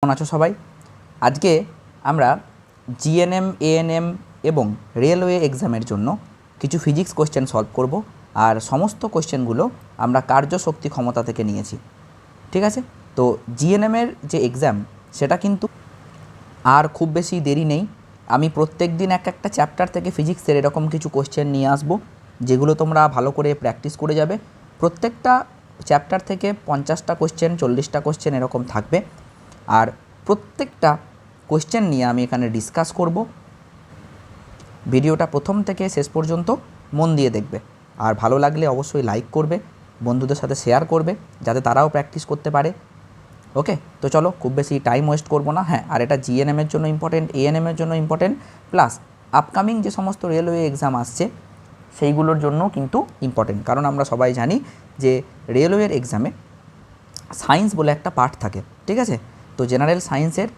কেমন আছো সবাই? আজকে আমরা জিএনএম, এএনএম এবং রেলওয়ে এক্সামের জন্য কিছু ফিজিক্স কোশ্চেন সলভ করব। আর সমস্ত কোশ্চেনগুলো আমরা কার্যশক্তি ক্ষমতা থেকে নিয়েছি। ঠিক আছে? তো জিএনএমের যে এক্সাম সেটা কিন্তু আর খুব বেশি দেরি নেই। আমি প্রত্যেক দিন একটা চ্যাপ্টার থেকে ফিজিক্সের এরকম কিছু কোশ্চেন নিয়ে আসব, যেগুলো তোমরা ভালো করে প্র্যাকটিস করে যাবে। প্রত্যেকটা চ্যাপ্টার থেকে 50টা কোশ্চেন, 40টা কোশ্চেন এরকম থাকবে। আর প্রত্যেকটা কোশ্চেন নিয়ে আমি এখানে ডিসকাস করব। ভিডিওটা প্রথম থেকে শেষ পর্যন্ত মন দিয়ে দেখবে। আর ভালো লাগলে অবশ্যই লাইক করবে, বন্ধুদের সাথে শেয়ার করবে, যাতে তারাও প্র্যাকটিস করতে পারে। ওকে, তো চলো খুব বেশি টাইম ওয়েস্ট করবো না। হ্যাঁ, আর এটা জিএনএমের জন্য ইম্পর্টেন্ট, এএনএমের জন্য ইম্পর্টেন্ট, প্লাস আপকামিং যে সমস্ত রেলওয়ে এক্সাম আসছে সেইগুলোর জন্যও কিন্তু ইম্পর্টেন্ট। কারণ আমরা সবাই জানি যে রেলওয়ের এক্সামে সায়েন্স বলে একটা পার্ট থাকে। ঠিক আছে? তো জেনারেল সায়েন্সের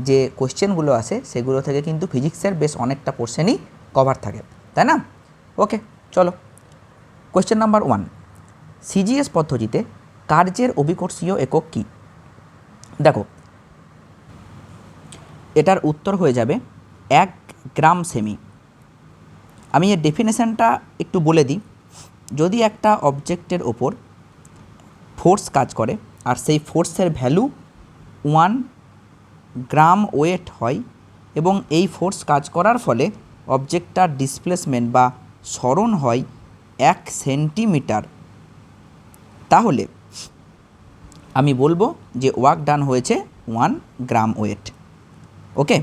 যে কোশ্চেনগুলো আসে সেগুলো থেকে কিন্তু ফিজিক্সের বেশ অনেকটা পোর্শনই কভার থাকে, তাই না? ওকে, চলো। কোশ্চেন নাম্বার 1, সিজিএস পদ্ধতিতে কার্যের অভিকর্ষীয় একক কী? দেখো, এটার উত্তর হয়ে যাবে 1 গ্রাম সেমি। আমি এর ডেফিনেশানটা একটু বলে দিই। যদি একটা অবজেক্টের ওপর ফোর্স কাজ করে আর সেই ফোর্সের ভ্যালু 1 গ্রাম ওয়েট হয় এবং এই ফোর্স কাজ করার ফলে অবজেক্টটার ডিসপ্লেসমেন্ট বা সরণ হয় 1 সেন্টিমিটার, তাহলে আমি বলবো যে ওয়ার্ক ডান হয়েছে 1 গ্রাম ওয়েট। ওকে,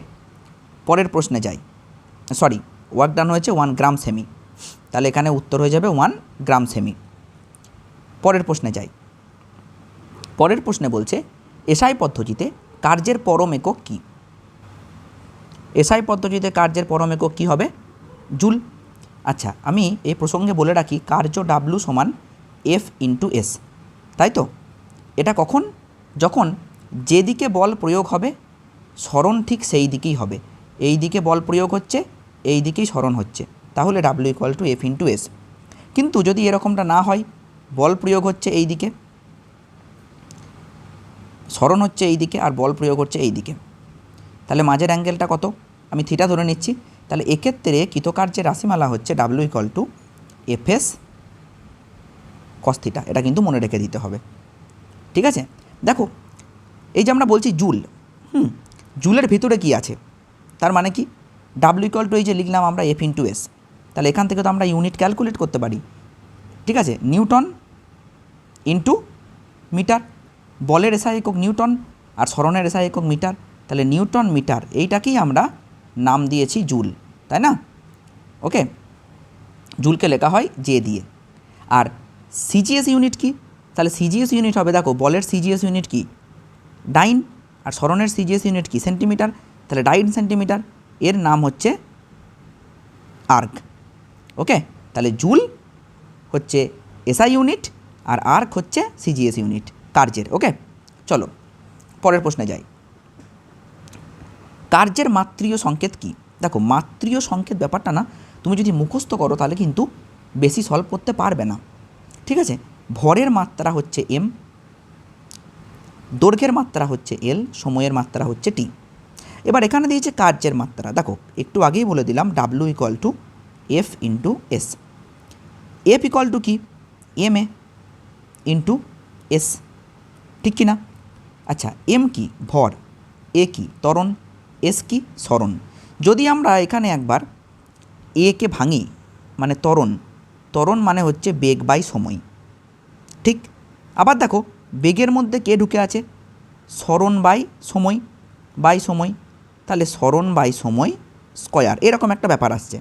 পরের প্রশ্নে যাই। ওয়ার্ক ডান হয়েছে 1 গ্রাম সেমি, তাহলে এখানে উত্তর হয়ে যাবে 1 গ্রাম সেমি। পরের প্রশ্নে যাই। পরের প্রশ্নে বলছে এসআই পদ্ধতিতে কার্যের পরম একক কী? এসআই পদ্ধতিতে কার্যের পরম একক কী হবে? জুল। আচ্ছা, আমি এই প্রসঙ্গে বলে রাখি কার্য ডাব্লু সমান এফ ইন্টু এস, তাই তো? এটা কখন? যখন যেদিকে বল প্রয়োগ হবে সরণ ঠিক সেই দিকেই হবে। এই দিকে বল প্রয়োগ হচ্ছে, এই দিকেই সরণ হচ্ছে, তাহলে W equal to F into S. কিন্তু যদি এরকমটা না হয়, বল প্রয়োগ হচ্ছে এই দিকে, সরণ হচ্ছে এই দিকে, আর বল প্রয়োগ হচ্ছে এই দিকে, তাহলে মাঝের অ্যাঙ্গেলটা কত? আমি থিটা ধরে নিচ্ছি। তাহলে এক্ষেত্রে কৃতকার্যের রাশিমালা হচ্ছে W equal to F S cos theta. এটা কিন্তু মনে রেখে দিতে হবে। ঠিক আছে? দেখো, এই যে আমরা বলছি জুল, জুলের ভিতরে কি আছে? তার মানে কি? ডাব্লু ইকুয়াল টু এই যে লিখলাম আমরা এফ ইন্টু এস, তাহলে এখান থেকে তো আমরা ইউনিট ক্যালকুলেট করতে পারি। ঠিক আছে? Newton into metre. বলের এসআই একক নিউটন আর সরণের এসআই একক মিটার, তাহলে নিউটন মিটার এইটাকেই আমরা নাম দিয়েছি জুল, তাই না? ওকে, জুলকে লেখা হয় জে দিয়ে। আর সিজিএস ইউনিট কি? তাহলে সিজিএস ইউনিট হবে, দেখো বলের সিজিএস ইউনিট কি? ডাইন। আর সরণের সিজিএস ইউনিট কি? সেন্টিমিটার, তাহলে ডাইন সেন্টিমিটার। এর নাম হচ্ছে আর্ক। ওকে, তাহলে জুল হচ্ছে এসআই ইউনিট আর আর্ক হচ্ছে সিজিএস ইউনিট কার্যের। ওকে, চলো পরের প্রশ্নে যাই। কার্যের মাত্রীয় সংকেত কি? দেখো, মাত্রীয় সংকেত ব্যাপারটা না তুমি যদি মুখস্থ করো তাহলে কিন্তু বেশি সলভ করতে পারবে না। ঠিক আছে? ভরের মাত্রা হচ্ছে এম, দৈর্ঘ্যের মাত্রা হচ্ছে এল, সময়ের মাত্রা হচ্ছে টি। এবার এখানে দিয়েছে কার্যের মাত্রা। দেখো, একটু আগেই বলে দিলাম W equal to F into S. F equal to কি? এম এ ইন্টু এস, ঠিক কি না? আচ্ছা, এম কি? ভর। এ কি? ত্বরণ। এস কি? সরণ। যদি আমরা এখানে একবার একে ভাঙি, মানে ত্বরণ, ত্বরণ মানে হচ্ছে বেগ বাই সময়। ঠিক? আবার দেখো, বেগের মধ্যে কে ঢুকে আছে? সরণ বাই সময়, বাই সময়, তাহলে সরণ বাই সময় স্কয়ার, এরকম একটা ব্যাপার আসছে।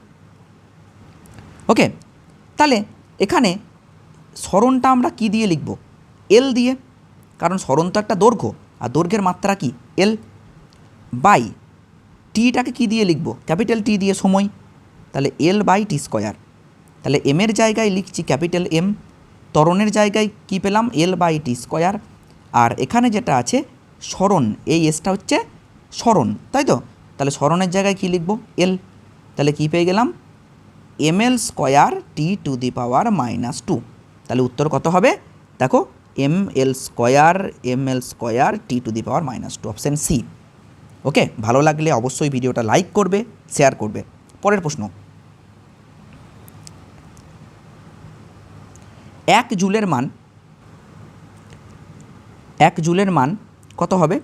ওকে, তাহলে এখানে সরণটা আমরা কি দিয়ে লিখব? এল দিয়ে, কারণ সরণ তো একটা দৈর্ঘ্য আর দৈর্ঘ্যের মাত্রা কি? এল। বাই টিটাকে কি দিয়ে লিখব? ক্যাপিটাল টি দিয়ে, সময়, তাহলে এল বাই টি স্কয়ার। তাহলে এমের জায়গায় লিখছি ক্যাপিটাল এম, ত্বরণের জায়গায় কি পেলাম? L by T square. আর এখানে যেটা আছে সরণ, এই এসটা হচ্ছে সরণ, তাই তো? তাহলে সরণের জায়গায় কি লিখব? এল। তাহলে কি পেয়ে গেলাম? M L square T to the power -2। তাহলে উত্তর কত হবে? দেখো, ml² t⁻², অপশান সি। ওকে, ভালো লাগলে অবশ্যই ভিডিওটা লাইক করবে, শেয়ার করবে। পরের প্রশ্ন, 1 জুলের মান কত হবে?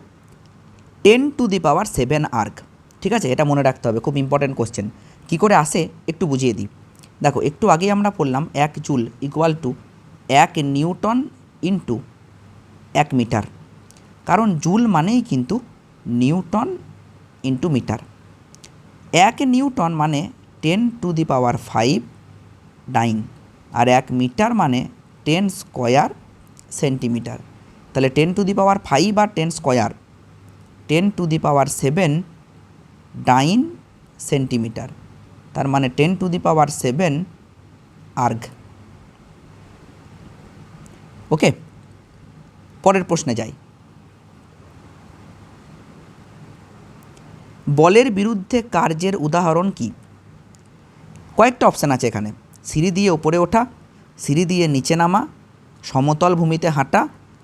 10⁷ আর্গ। ঠিক আছে, এটা মনে রাখতে হবে, খুব ইম্পর্ট্যান্ট কোশ্চেন। কী করে আসে একটু বুঝিয়ে দিই। দেখো, একটু আগেই আমরা পড়লাম 1 joule equal to 1 newton into 1 metre, কারণ জুল মানেই কিন্তু নিউটন ইন্টু মিটার। 1 নিউটন মানে 10⁵ ডাইন, আর 1 মিটার মানে 10² সেন্টিমিটার। তাহলে 10⁵ আর 10², 10⁷ ডাইন সেন্টিমিটার, তার মানে 10⁷ আর্গ। ওকে, পরের প্রশ্নে যাই। বলের বিরুদ্ধে কার্যের উদাহরণ কি? কয়েকটা অপশান আছে এখানে। সিঁড়ি দিয়ে ওপরে ওঠা, সিঁড়ি দিয়ে নিচে নামা, সমতল ভূমিতে হাঁটা,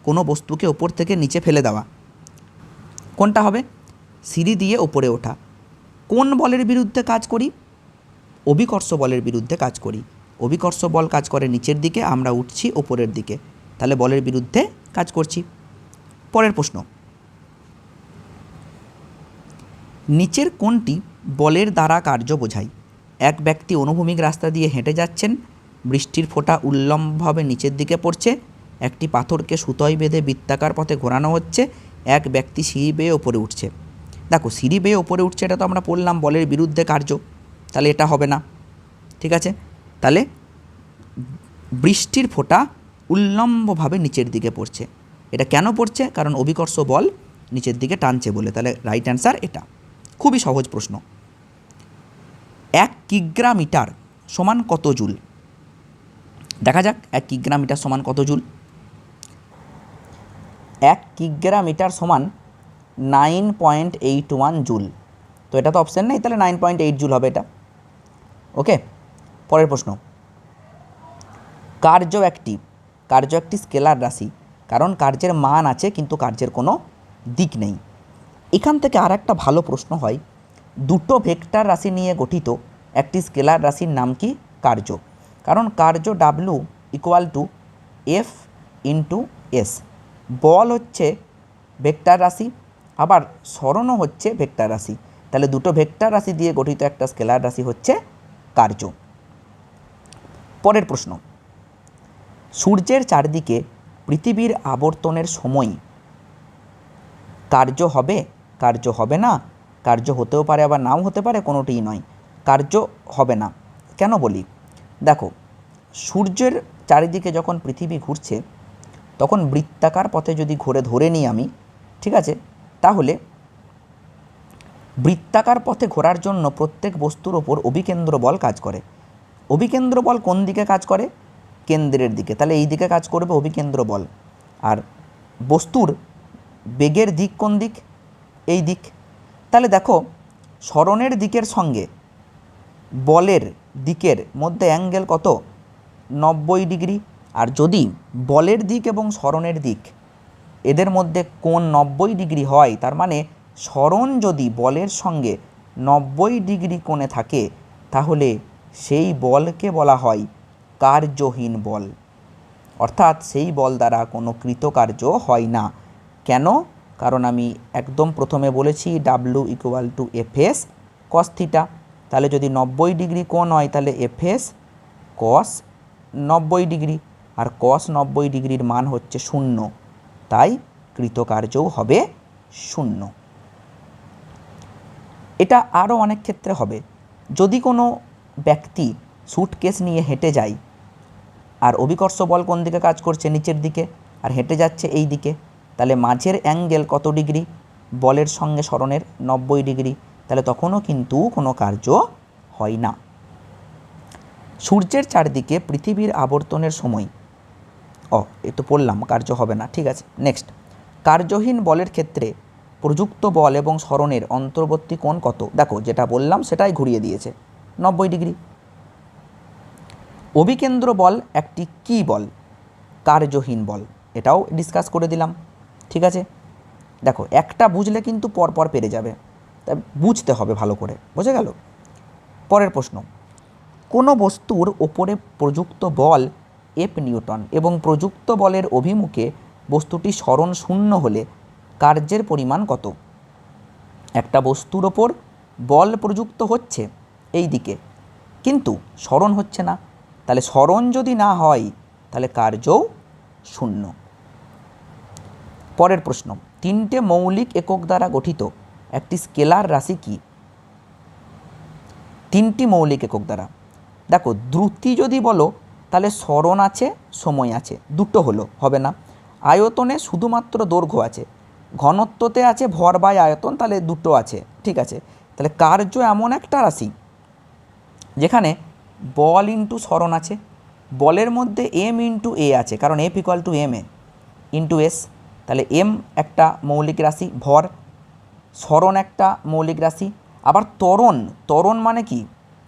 কোনো বস্তুকে ওপর থেকে নিচে ফেলে দেওয়া। কোনটা হবে? সিঁড়ি দিয়ে ওপরে ওঠা। কোন বলের বিরুদ্ধে কাজ করি? অভিকর্ষ বলের বিরুদ্ধে কাজ করি। অভিকর্ষ বল কাজ করে নিচের দিকে, আমরা উঠছি ওপরের দিকে, তাহলে বলের বিরুদ্ধে কাজ করছি। পরের প্রশ্ন, নিচের কোনটি বলের দ্বারা কার্য বোঝায়? এক ব্যক্তি অনুভূমিক রাস্তা দিয়ে হেঁটে যাচ্ছেন, বৃষ্টির ফোঁটা উল্লম্বভাবে নিচের দিকে পড়ছে, একটি পাথরকে সুতোয় বেঁধে বৃত্তাকার পথে ঘোরানো হচ্ছে, এক ব্যক্তি সিঁড়ি বেয়ে ওপরে উঠছে। দেখো, সিঁড়ি বেয়ে ওপরে উঠছে, এটা তো আমরা পড়লাম বলের বিরুদ্ধে কার্য, তাহলে এটা হবে না। ঠিক আছে, তাহলে বৃষ্টির ফোঁটা উল্লম্বভাবে নিচের দিকে পড়ছে, এটা কেন পড়ছে? কারণ অভিকর্ষ বল নিচের দিকে টানছে বলে। তাহলে রাইট অ্যান্সার এটা। খুবই সহজ প্রশ্ন। 1 কিগ্রামিটার সমান কত জুল? দেখা যাক 1 কিগ্রামিটার সমান কত জুল। 1 কিগ্রামিটার সমান 9.81 জুল। তো এটা তো অপশান নেই, তাহলে 9.8 জুল হবে এটা। ওকে, পরের প্রশ্ন, কার্য একটি স্কেলার রাশি, কারণ কার্যের মান আছে কিন্তু কার্যের কোনো দিক নেই। এখান থেকে আর একটা ভালো প্রশ্ন হয়, দুটো ভেক্টর রাশি নিয়ে গঠিত একটি স্কেলার রাশির নাম কি? কার্য। কারণ কার্য W equal to F into S। বল হচ্ছে ভেক্টর রাশি, আবার সরণও হচ্ছে ভেক্টর রাশি, তাহলে দুটো ভেক্টর রাশি দিয়ে গঠিত একটা স্কেলার রাশি হচ্ছে কার্য। পরের প্রশ্ন, সূর্যের চারদিকে পৃথিবীর আবর্তনের সময় কার্য হবে, কার্য হবে না, কার্য হতেও পারে আবার নাও হতে পারে, কোনোটিই নয়, কার্য হবে না। কেন বলি? দেখো, সূর্যের চারিদিকে যখন পৃথিবী ঘুরছে তখন বৃত্তাকার পথে যদি ঘুরে ধরে নিই আমি, ঠিক আছে, তাহলে বৃত্তাকার পথে ঘোরার জন্য প্রত্যেক বস্তুর ওপর অভিকেন্দ্র বল কাজ করে। অভিকেন্দ্র বল কোন দিকে কাজ করে? কেন্দ্রের দিকে, তাহলে এই দিকে কাজ করবে অভিকেন্দ্র বল। আর বস্তুর বেগের দিক কোন দিক? এই দিক। তাহলে দেখো, সরণের দিকের সঙ্গে বলের দিকের মধ্যে অ্যাঙ্গেল কত? 90 ডিগ্রি। আর যদি বলের দিক এবং সরণের দিক এদের মধ্যে কোণ 90 ডিগ্রি হয়, তার মানে সরণ যদি বলের সঙ্গে 90 ডিগ্রি কোণে থাকে, তাহলে সেই বলকে বলা হয় কার্যহীন বল, অর্থাৎ সেই বল দ্বারা কোনো কৃতকার্য হয় না। কেন? কারণ আমি একদম প্রথমে বলেছি W equal to FS cos theta. তাহলে যদি 90 ডিগ্রি কোণ হয় তাহলে FS cos 90 ডিগ্রি, আর cos 90 ডিগ্রির মান হচ্ছে 0, তাই কৃতকার্যও হবে 0। এটা আরও অনেক ক্ষেত্রে হবে। যদি কোনো ব্যক্তি স্যুটকেস নিয়ে হেঁটে যায়, আর অভিকর্ষ বল কোন দিকে কাজ করছে? নিচের দিকে, আর হেঁটে যাচ্ছে এই দিকে, তাহলে মাঝের অ্যাঙ্গেল কত ডিগ্রি? বলের সঙ্গে সরণের 90 ডিগ্রি, তাহলে তখনও কিন্তু কোনো কার্য হয় না। সূর্যের চারদিকে পৃথিবীর আবর্তনের সময়, এ তো পড়লাম, কার্য হবে না। ঠিক আছে, নেক্সট, কার্যহীন বলের ক্ষেত্রে প্রযুক্ত বল এবং সরণের অন্তর্বর্তী কোণ কত? দেখো, যেটা বললাম সেটাই ঘুরিয়ে দিয়েছে, 90 ডিগ্রি। অভিকেন্দ্র বল একটি কী বল? কার্যহীন বল। এটাও ডিসকাস করে দিলাম। ঠিক আছে, দেখো একটা বুঝলে কিন্তু পরপর পেরে যাবে, তাই বুঝতে হবে ভালো করে, বোঝা গেল। পরের প্রশ্ন, কোনো বস্তুর ওপরে প্রযুক্ত বল এফ নিউটন এবং প্রযুক্ত বলের অভিমুখে বস্তুটি সরণ শূন্য হলে কার্যের পরিমাণ কত? একটা বস্তুর ওপর বল প্রযুক্ত হচ্ছে এই দিকে, কিন্তু সরণ হচ্ছে না, তাহলে সরণ যদি না হয় তাহলে কার্যও শূন্য। পরের প্রশ্ন, তিনটে মৌলিক একক দ্বারা গঠিত একটি স্কেলার রাশি কি? তিনটি মৌলিক একক দ্বারা, দেখো দ্রুতি যদি বলো তাহলে সরণ আছে, সময় আছে, দুটো হলো, হবে না। আয়তনে শুধুমাত্র দৈর্ঘ্য আছে, ঘনত্বতে আছে ভর বাই আয়তন, তাহলে দুটো আছে, ঠিক আছে। তাহলে কার্য এমন একটা রাশি যেখানে বল ইন্টু সরণ আছে, বলের মধ্যে এম ইন্টু এ আছে, কারণ F equal to M A into S, তাহলে এম একটা মৌলিক রাশি, ভর, সরণ একটা মৌলিক রাশি। আবার ত্বরণ, ত্বরণ মানে কি?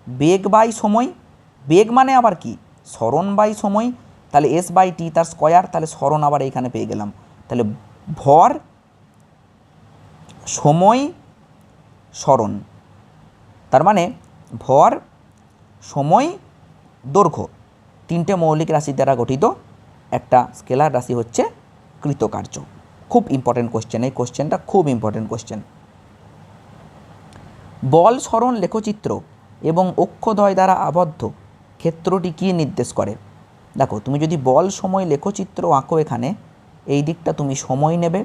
বেগ বাই সময়, বেগ মানে আবার কি? সরণ বাই সময়, তাহলে এস বাই টি তার স্কয়ার, তাহলে সরণ আবার এইখানে পেয়ে গেলাম। তাহলে ভর, সময়, সরণ, তার মানে ভর, সময়, দৈর্ঘ্য, তিনটে মৌলিক রাশি দ্বারা গঠিত একটা স্কেলার রাশি হচ্ছে কৃতকার্য। খুব ইম্পর্টেন্ট কোশ্চেন, এই কোশ্চেনটা খুব ইম্পর্টেন্ট কোশ্চেন। বল সরণ লেখচিত্র এবং অক্ষদ্বয় দ্বারা আবদ্ধ ক্ষেত্রটি কী নির্দেশ করে? দেখো তুমি যদি বল সময় লেখচিত্র আঁকো, এখানে এই দিকটা তুমি সময় নেবে,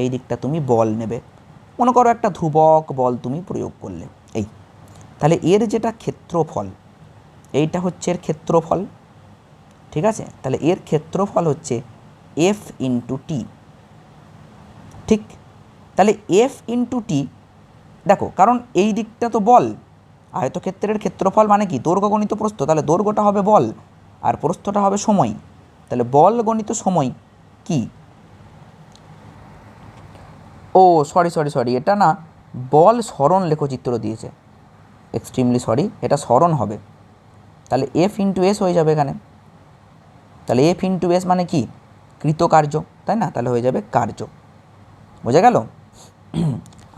এই দিকটা তুমি বল নেবে। মনে করো একটা ধ্রুবক বল তুমি প্রয়োগ করলে, এই, তাহলে এর যেটা ক্ষেত্রফল, এইটা হচ্ছে এর ক্ষেত্রফল, ঠিক আছে। তাহলে এর ক্ষেত্রফল হচ্ছে এফ ইন্টু টি, ঠিক। তাহলে এফ ইন্টু টি, দেখো কারণ এই দিকটা তো বল, আয়তক্ষেত্রের ক্ষেত্রফল মানে কি? দৈর্ঘ্য গণিত প্রস্থ, তাহলে দৈর্ঘ্যটা হবে বল আর প্রস্থটা হবে সময়, তাহলে বল গণিত সময় কি? ও সরি, এটা না বল সরণ লেখচিত্র দিয়েছে, এক্সট্রিমলি সরি, এটা সরণ হবে, তাহলে এফ ইন্টু এস হয়ে যাবে এখানে। তাহলে এফ ইন্টু এস মানে কি? কৃতকার্য, তাই না? তাহলে হয়ে যাবে কার্য, বোঝা গেল।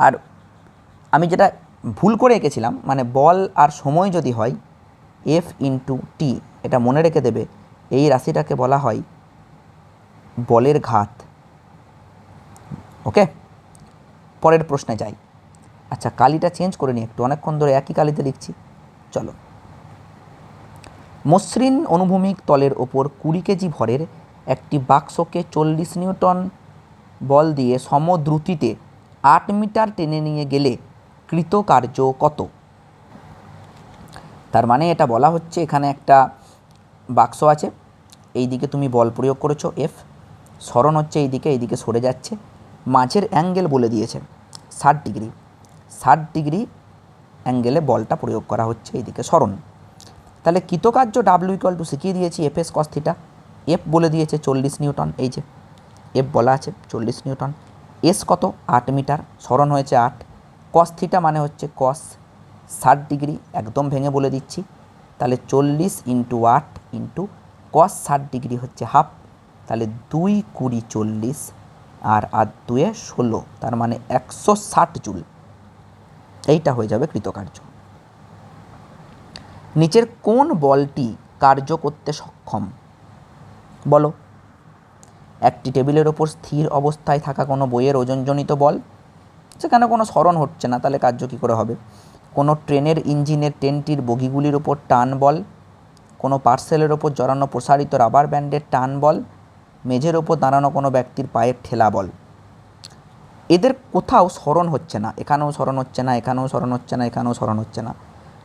আর আমি যেটা ভুল করে এঁকেছিলাম, মানে বল আর সময় যদি হয় এফ ইন্টু টি, এটা মনে রেখে দেবে, এই রাশিটাকে বলা হয় বলের ঘাত। ওকে, পরের প্রশ্নে যাই। আচ্ছা কালিটা চেঞ্জ করে নিই একটু, অনেকক্ষণ ধরে একই কালিতে লিখছি, চলো। মসৃণ অনুভূমিক তলের ওপর 20 কেজি ভরের একটি বাক্সকে 40 নিউটন বল দিয়ে সমদ্রুতিতে 8 মিটার টেনে নিয়ে গেলে কৃতকার্য কত? তার মানে এটা বলা হচ্ছে এখানে একটা বাক্স আছে, এই দিকে তুমি বল প্রয়োগ করেছো এফ, সরণ হচ্ছে এইদিকে সরে যাচ্ছে, মাঝের অ্যাঙ্গেল বলে দিয়েছে 60 ডিগ্রি, 60 ডিগ্রি অ্যাঙ্গেলে বলটা প্রয়োগ করা হচ্ছে এইদিকে সরণ। তাহলে কৃতকার্য ডাব্লিউ ইকুয়াল টু শিখিয়ে দিয়েছি F S cos theta, F বলে দিয়েছে 40 নিউটন, এই যে এফ বলা আছে 40 নিউটন, এস কত? 8 মিটার, সরণ হয়েছে 8, কস থিটা মানে হচ্ছে কস 60 ডিগ্রি, একদম ভেঙে বলে দিচ্ছি, তাহলে 40 ইন্টু 8 ইন্টু কস 60 ডিগ্রি হচ্ছে হাফ, তাহলে 2 20 40 আর 2 16, তার মানে 160 জুল, এইটা হয়ে যাবে কৃতকার্য। নিচের কোন বলটি কার্য করতে সক্ষম বলো? একটি টেবিলের ওপর স্থির অবস্থায় থাকা কোনো বইয়ের ওজনজনিত বল, সেখানে কোনো সরণ হচ্ছে না, তাহলে কার্য কী করে হবে? কোনো ট্রেনের ইঞ্জিনের ট্রেনটির বগিগুলির ওপর টান বল, কোনো পার্সেলের ওপর জড়ানো প্রসারিত রাবার ব্যান্ডের টান বল, মেঝের ওপর দাঁড়ানো কোনো ব্যক্তির পায়ের ঠেলা বল। এদের কোথাও সরণ হচ্ছে না, এখানেও সরণ হচ্ছে না, এখানেও সরণ হচ্ছে না, এখানেও সরণ হচ্ছে না,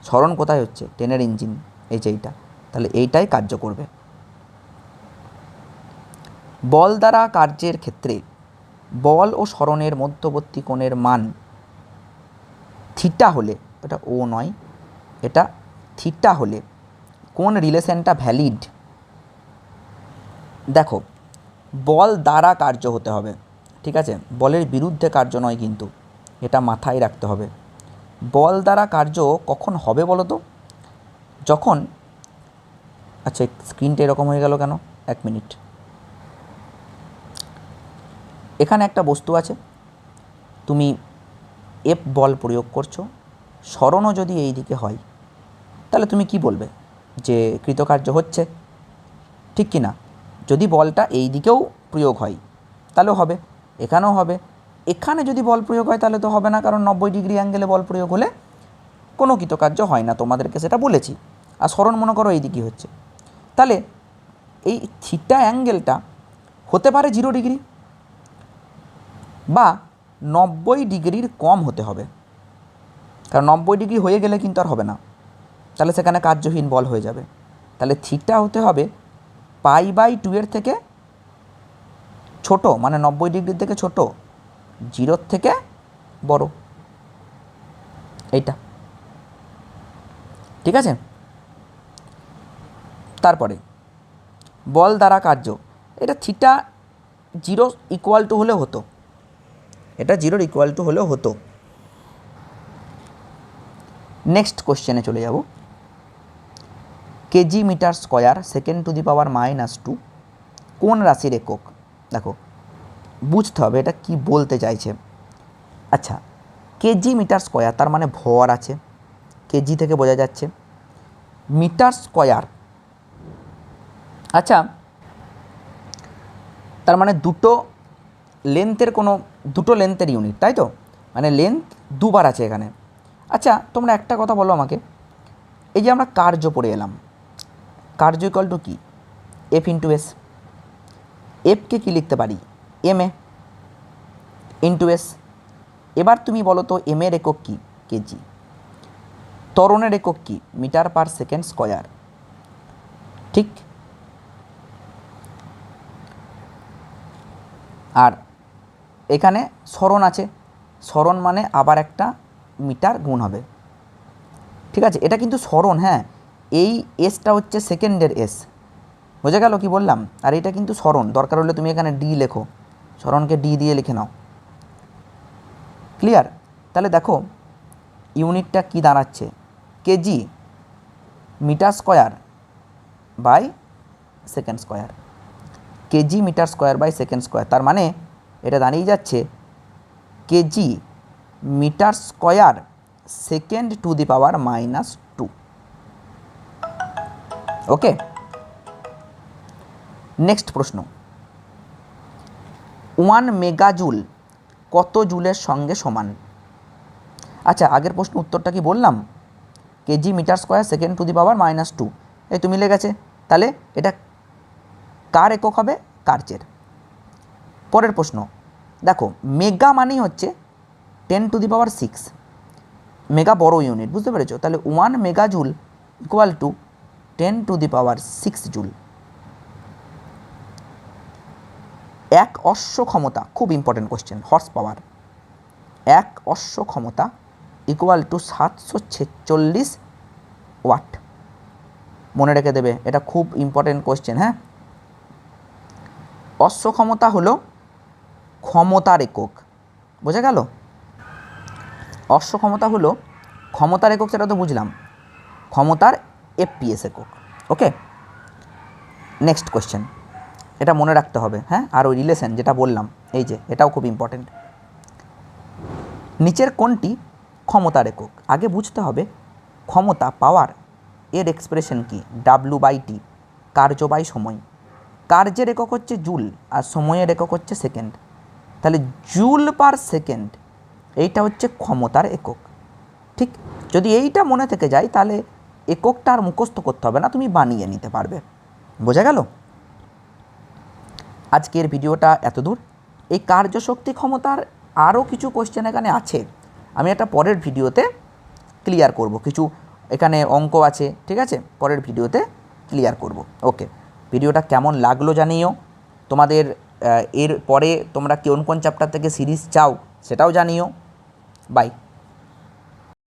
সরণ কোথায় হচ্ছে? ট্রেনের ইঞ্জিন, এই যে এইটা, তাহলে এইটাই কার্য করবে। বল দ্বারা কার্যের ক্ষেত্রে বল ও সরণের মধ্যবর্তী কোণের মান থিটা হলে, এটা ও নয়, এটা থিটা হলে কোন রিলেশনটা ভ্যালিড? দেখো বল দ্বারা কার্য হতে হবে, ঠিক আছে, বলের বিরুদ্ধে কার্য নয়, কিন্তু এটা মাথায় রাখতে হবে। বল দ্বারা কার্য কখন হবে বলো তো? যখন, আচ্ছা স্ক্রিনটা এরকম হয়ে গেল কেন, 1 মিনিট, এখানে একটা বস্তু আছে, তুমি এফ বল প্রয়োগ করছো, সরণও যদি এই দিকে হয় তাহলে তুমি কি বলবে যে কৃতকার্য হচ্ছে, ঠিক কি না? যদি বলটা এই দিকেও প্রয়োগ হয় তাহলেও হবে, এখানেও হবে। এখানে যদি বল প্রয়োগ হয় তাহলে তো হবে না, কারণ 90 ডিগ্রি অ্যাঙ্গেলে বল প্রয়োগ হলে কোনো কৃতকার্য হয় না, তোমাদেরকে সেটা বলেছি। আর সরণ মনে করো এই দিকেই হচ্ছে, তাহলে এই থিটা অ্যাঙ্গেলটা হতে পারে 0 ডিগ্রি বা 90 ডিগ্রির কম হতে হবে, কারণ 90 ডিগ্রি হয়ে গেলে কিন্তু আর হবে না, তাহলে সেখানে কার্যহীন বল হয়ে যাবে। তাহলে থিটা হতে হবে π/2 এর থেকে ছোট, মানে 90 ডিগ্রির থেকে ছোট, 0 থেকে বড়, এইটা ঠিক আছে। তারপরে বল দ্বারা কার্য, এটা থিটা 0 ইকুয়াল টু হলে হতো, এটা 0 ইকুয়াল টু হলেও হতো। নেক্সট কোশ্চেনে চলে যাব। Kg metre square second to the power -2 কোন রাশির একক? দেখো বুঝতে হবে এটা কি বলতে চাইছে। আচ্ছা, কেজি মিটার স্কোয়ার তার মানে ভর আছে, কেজি থেকে বোঝা যাচ্ছে। মিটার স্কোয়ার, আচ্ছা তার মানে দুটো লেন্থের ইউনিট, তাই তো? মানে লেন্থ দুবার আছে এখানে। আচ্ছা তোমরা একটা কথা বলো আমাকে, এই যে আমরা কার্য পড়ে এলাম, কার্য ইকুয়াল টু কি? F into S. এফকে কী লিখতে পারি? M A into S. এবার তুমি বলো তো এম এর একক কী? কেজি। ত্বরণের একক কী? মিটার পার সেকেন্ড স্কোয়ার, ঠিক? আর এখানে সরণ আছে, সরণ মানে আবার একটা মিটার গুণ হবে, ঠিক আছে? এটা কিন্তু সরণ, হ্যাঁ, এই এসটা হচ্ছে সেকেন্ডের এস, বোঝা গেল কি বললাম? আর এটা কিন্তু সরণ, দরকার হলে তুমি এখানে ডি লেখো, সরণকে ডি দিয়ে লিখে নাও, ক্লিয়ার? তাহলে দেখো ইউনিটটা কি দাঁড়াচ্ছে, kg metre square by second square, kg metre square by second square, তার মানে এটা দাঁড়িয়ে যাচ্ছে kg metre square second to the power -2। Okay, next প্রশ্ন, 1 মেগাজুল কত জুলের সঙ্গে সমান? আচ্ছা আগের প্রশ্ন উত্তরটা কি বললাম? Kg metre square second to the power -2, এই তুমি লেগেছে, তাহলে এটা কার একক হবে? কার্যের। পরের প্রশ্ন দেখো, মেগা মানেই হচ্ছে 10 টু দি পাওয়ার 6, মেগা বড় ইউনিট, বুঝতে পেরেছো? তাহলে 1 megajoule equal to 10 two the power 6 joule. এক অশ্ব ক্ষমতা, খুব ইম্পর্টেন্ট কোশ্চেন, হর্স পাওয়ার, এক অশ্ব ক্ষমতা ইকুয়াল টু 746 ওয়াট, মনে রেখে দেবে, এটা খুব ইম্পর্টেন্ট কোশ্চেন। হ্যাঁ, অশ্ব ক্ষমতা হলো ক্ষমতার একক, বোঝা গেল? অশ্ব ক্ষমতা হলো ক্ষমতার একক, সেটা তো বুঝলাম, ক্ষমতার এফপিএস একক। ওকে, নেক্সট কোশ্চেন, এটা মনে রাখতে হবে। হ্যাঁ, আর ওই রিলেশন যেটা বললাম, এই যে এটাও খুব ইম্পর্টেন্ট। নিচের কোনটি ক্ষমতার একক? আগে বুঝতে হবে ক্ষমতা, পাওয়ার, এর এক্সপ্রেশন কি? W/T, কার্য বাই সময়। কার্যের একক হচ্ছে জুল আর সময়ের একক হচ্ছে সেকেন্ড, তাহলে জুল পার সেকেন্ড এইটা হচ্ছে ক্ষমতার একক, ঠিক? যদি এইটা মনে থেকে যায় তাহলে এককটা আর মুখস্থ করতে হবে না, তুমি বানিয়ে নিতে পারবে, বোঝা গেল? আজকের ভিডিওটা এত দূর। এই কার্যশক্তি ক্ষমতার আরও কিছু কোশ্চেন এখানে আছে, আমি একটা পরের ভিডিওতে ক্লিয়ার করব, কিছু এখানে অঙ্ক আছে, ঠিক আছে? পরের ভিডিওতে ক্লিয়ার করব। ওকে, ভিডিওটা কেমন লাগলো জানিও, তোমাদের এর পরে তোমরা কোন কোন চ্যাপ্টার থেকে সিরিজ চাও সেটাও জানিও। বাই।